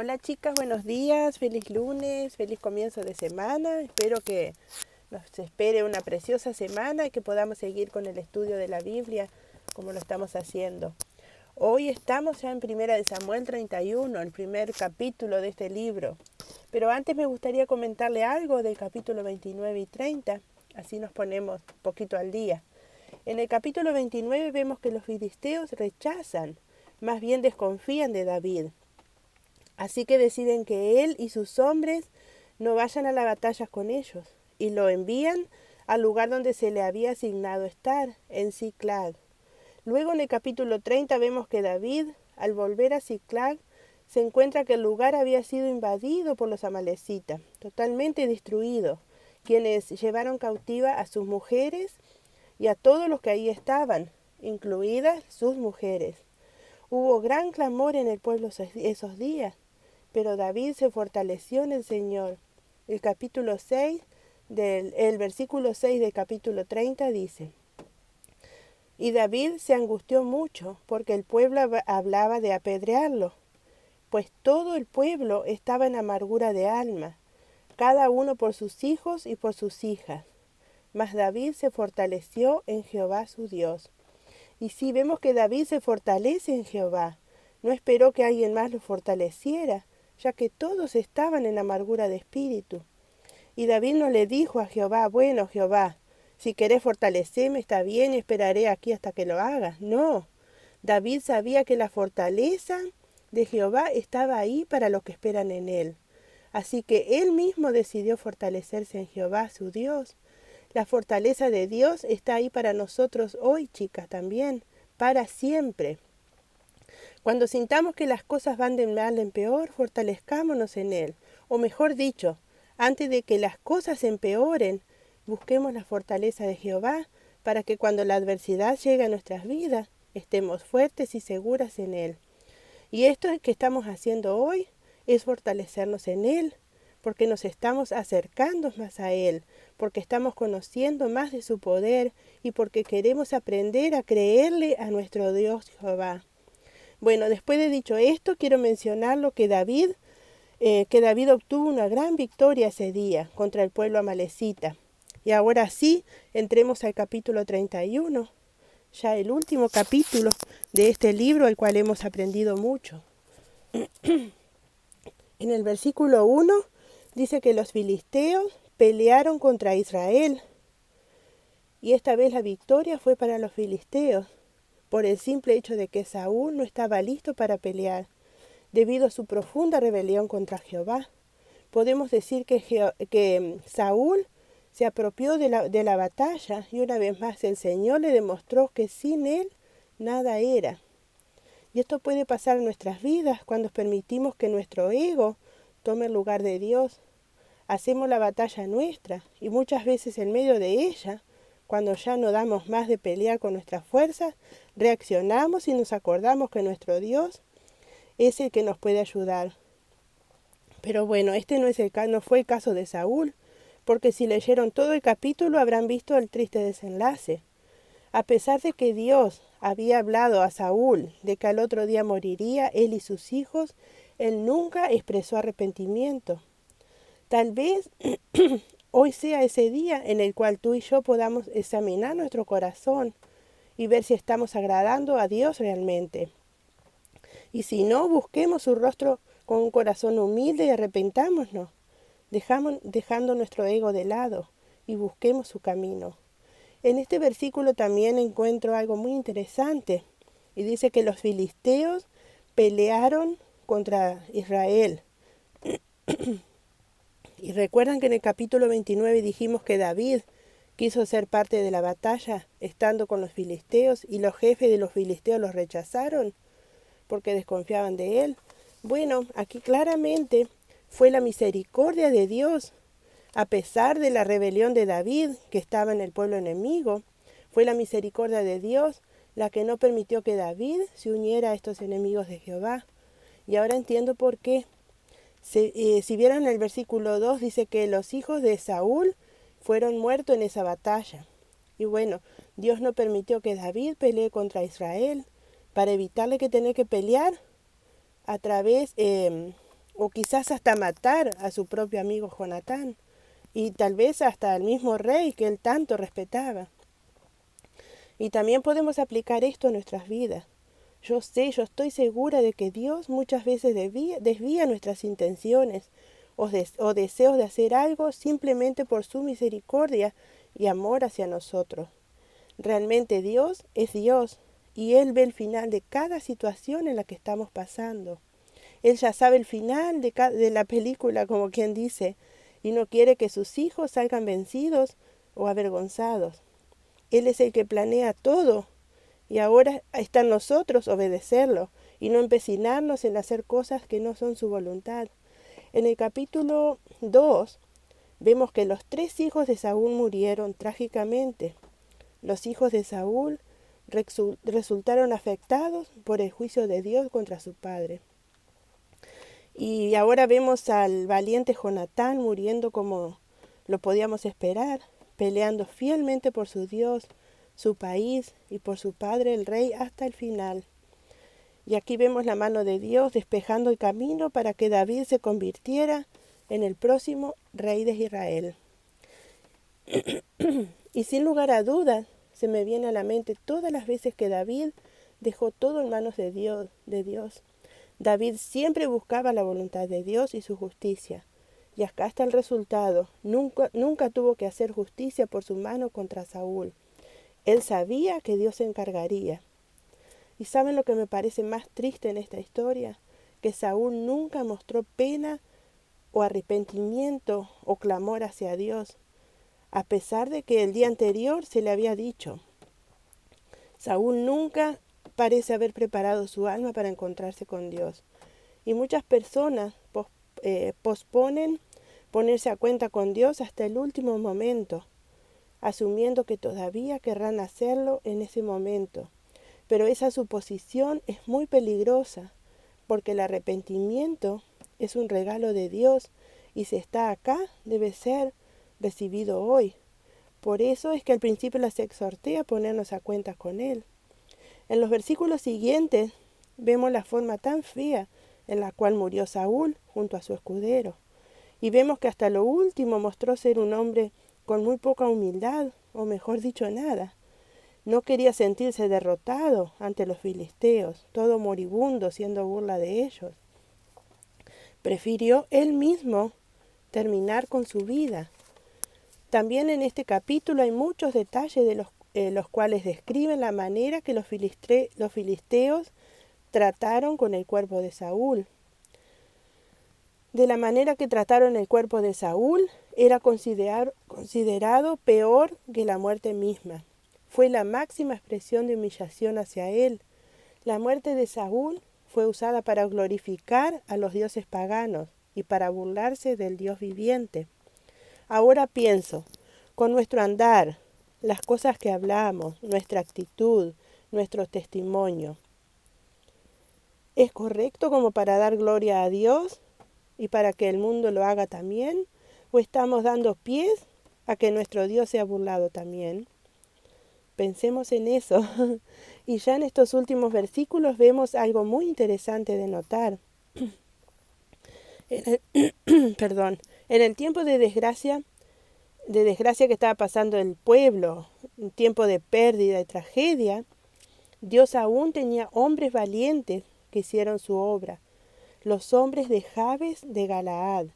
Hola chicas, buenos días, feliz lunes, feliz comienzo de semana. Espero que nos espere una preciosa semana y que podamos seguir con el estudio de la Biblia como lo estamos haciendo. Hoy estamos ya en Primera de Samuel 31, el primer capítulo de este libro. Pero antes me gustaría comentarle algo del capítulo 29 y 30, así nos ponemos un poquito al día. En el capítulo 29 vemos que los filisteos rechazan, más bien desconfían de David. Así que deciden que él y sus hombres no vayan a la batalla con ellos y lo envían al lugar donde se le había asignado estar, en Ziklag. Luego en el capítulo 30 vemos que David, al volver a Ziklag, se encuentra que el lugar había sido invadido por los amalecitas, totalmente destruido, quienes llevaron cautiva a sus mujeres y a todos los que ahí estaban, incluidas sus mujeres. Hubo gran clamor en el pueblo esos días, pero David se fortaleció en el Señor. El versículo 6 del capítulo 30 dice: Y David se angustió mucho, porque el pueblo hablaba de apedrearlo, pues todo el pueblo estaba en amargura de alma, cada uno por sus hijos y por sus hijas. Mas David se fortaleció en Jehová su Dios. Y si vemos que David se fortalece en Jehová, no esperó que alguien más lo fortaleciera, ya que todos estaban en amargura de espíritu. Y David no le dijo a Jehová: bueno, Jehová, si querés fortalecerme está bien, esperaré aquí hasta que lo hagas. No, David sabía que la fortaleza de Jehová estaba ahí para los que esperan en él. Así que él mismo decidió fortalecerse en Jehová, su Dios. La fortaleza de Dios está ahí para nosotros hoy, chicas, también, para siempre. Cuando sintamos que las cosas van de mal en peor, fortalezcámonos en Él. O mejor dicho, antes de que las cosas empeoren, busquemos la fortaleza de Jehová para que cuando la adversidad llegue a nuestras vidas, estemos fuertes y seguras en Él. Y esto que estamos haciendo hoy es fortalecernos en Él, porque nos estamos acercando más a Él, porque estamos conociendo más de su poder y porque queremos aprender a creerle a nuestro Dios Jehová. Bueno, después de dicho esto, quiero mencionar lo que David obtuvo una gran victoria ese día contra el pueblo amalecita. Y ahora sí, entremos al capítulo 31, ya el último capítulo de este libro, el cual hemos aprendido mucho. En el versículo 1 dice que los filisteos pelearon contra Israel. Y esta vez la victoria fue para los filisteos, por el simple hecho de que Saúl no estaba listo para pelear, debido a su profunda rebelión contra Jehová. Podemos decir que Saúl se apropió de la batalla y una vez más el Señor le demostró que sin él nada era. Y esto puede pasar en nuestras vidas cuando permitimos que nuestro ego tome el lugar de Dios. Hacemos la batalla nuestra y muchas veces en medio de ella, cuando ya no damos más de pelear con nuestras fuerzas, reaccionamos y nos acordamos que nuestro Dios es el que nos puede ayudar. Pero bueno, este no fue el caso de Saúl, porque si leyeron todo el capítulo habrán visto el triste desenlace. A pesar de que Dios había hablado a Saúl de que al otro día moriría él y sus hijos, él nunca expresó arrepentimiento. Tal vez hoy sea ese día en el cual tú y yo podamos examinar nuestro corazón y ver si estamos agradando a Dios realmente. Y si no, busquemos su rostro con un corazón humilde y arrepentámonos, dejando nuestro ego de lado y busquemos su camino. En este versículo también encuentro algo muy interesante y dice que los filisteos pelearon contra Israel. Y recuerdan que en el capítulo 29 dijimos que David quiso ser parte de la batalla estando con los filisteos y los jefes de los filisteos los rechazaron porque desconfiaban de él. Bueno, aquí claramente fue la misericordia de Dios. A pesar de la rebelión de David, que estaba en el pueblo enemigo, fue la misericordia de Dios la que no permitió que David se uniera a estos enemigos de Jehová. Y ahora entiendo por qué. Si vieron el versículo 2, dice que los hijos de Saúl fueron muertos en esa batalla. Y bueno, Dios no permitió que David pelee contra Israel para evitarle que tener que pelear a través o quizás hasta matar a su propio amigo Jonatán, y tal vez hasta al mismo rey que él tanto respetaba. Y también podemos aplicar esto a nuestras vidas. Yo estoy segura de que Dios muchas veces desvía nuestras intenciones o deseos de hacer algo simplemente por su misericordia y amor hacia nosotros. Realmente Dios es Dios y Él ve el final de cada situación en la que estamos pasando. Él ya sabe el final de la película, como quien dice, y no quiere que sus hijos salgan vencidos o avergonzados. Él es el que planea todo y ahora está en nosotros obedecerlo y no empecinarnos en hacer cosas que no son su voluntad. En el capítulo 2 vemos que los 3 hijos de Saúl murieron trágicamente. Los hijos de Saúl resultaron afectados por el juicio de Dios contra su padre. Y ahora vemos al valiente Jonatán muriendo como lo podíamos esperar, peleando fielmente por su Dios, su país y por su padre el rey hasta el final. Y aquí vemos la mano de Dios despejando el camino para que David se convirtiera en el próximo rey de Israel. Y sin lugar a dudas, se me viene a la mente todas las veces que David dejó todo en manos de Dios. David siempre buscaba la voluntad de Dios y su justicia. Y acá está el resultado. Nunca tuvo que hacer justicia por su mano contra Saúl. Él sabía que Dios se encargaría. ¿Y saben lo que me parece más triste en esta historia? Que Saúl nunca mostró pena o arrepentimiento o clamor hacia Dios, a pesar de que el día anterior se le había dicho. Saúl nunca parece haber preparado su alma para encontrarse con Dios. Y muchas personas posponen ponerse a cuenta con Dios hasta el último momento, asumiendo que todavía querrán hacerlo en ese momento. Pero esa suposición es muy peligrosa, porque el arrepentimiento es un regalo de Dios y si está acá, debe ser recibido hoy. Por eso es que al principio les exhorté a ponernos a cuentas con Él. En los versículos siguientes vemos la forma tan fea en la cual murió Saúl junto a su escudero. Y vemos que hasta lo último mostró ser un hombre con muy poca humildad, o mejor dicho, nada. No quería sentirse derrotado ante los filisteos, todo moribundo, siendo burla de ellos. Prefirió él mismo terminar con su vida. También en este capítulo hay muchos detalles de los cuales describen la manera que los filisteos trataron con el cuerpo de Saúl. De la manera que trataron el cuerpo de Saúl era considerado peor que la muerte misma. Fue la máxima expresión de humillación hacia él. La muerte de Saúl fue usada para glorificar a los dioses paganos y para burlarse del Dios viviente. Ahora pienso, con nuestro andar, las cosas que hablamos, nuestra actitud, nuestro testimonio, ¿es correcto como para dar gloria a Dios y para que el mundo lo haga también? ¿O estamos dando pies a que nuestro Dios sea burlado también? Pensemos en eso. Y ya en estos últimos versículos vemos algo muy interesante de notar. Perdón. En el tiempo de desgracia que estaba pasando el pueblo, un tiempo de pérdida y tragedia, Dios aún tenía hombres valientes que hicieron su obra. Los hombres de Jabes de Galaad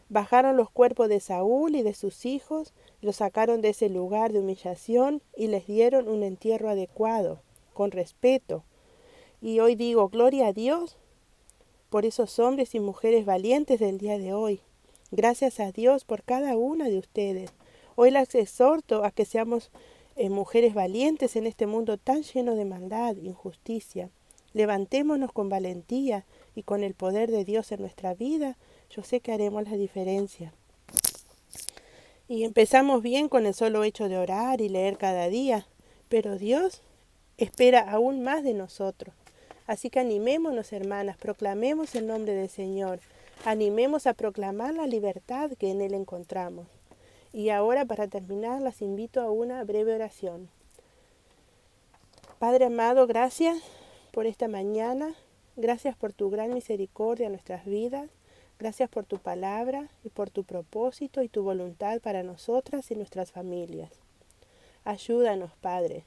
bajaron los cuerpos de Saúl y de sus hijos, los sacaron de ese lugar de humillación y les dieron un entierro adecuado, con respeto. Y hoy digo, gloria a Dios por esos hombres y mujeres valientes del día de hoy. Gracias a Dios por cada una de ustedes. Hoy las exhorto a que seamos mujeres valientes en este mundo tan lleno de maldad, injusticia. Levantémonos con valentía y con el poder de Dios en nuestra vida. Yo sé que haremos la diferencia. Y empezamos bien con el solo hecho de orar y leer cada día, pero Dios espera aún más de nosotros. Así que animémonos, hermanas, proclamemos el nombre del Señor, animemos a proclamar la libertad que en Él encontramos. Y ahora, para terminar, las invito a una breve oración. Padre amado, gracias por esta mañana, gracias por tu gran misericordia en nuestras vidas, Gracias por tu palabra y por tu propósito y tu voluntad para nosotras y nuestras familias. Ayúdanos, Padre.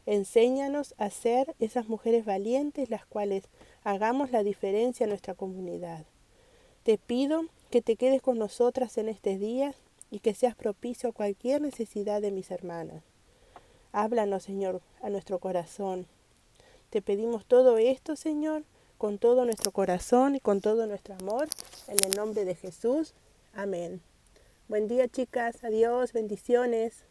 Enséñanos a ser esas mujeres valientes las cuales hagamos la diferencia en nuestra comunidad. Te pido que te quedes con nosotras en estos días y que seas propicio a cualquier necesidad de mis hermanas. Háblanos, Señor, a nuestro corazón. Te pedimos todo esto, Señor, con todo nuestro corazón y con todo nuestro amor, en el nombre de Jesús. Amén. Buen día, chicas. Adiós. Bendiciones.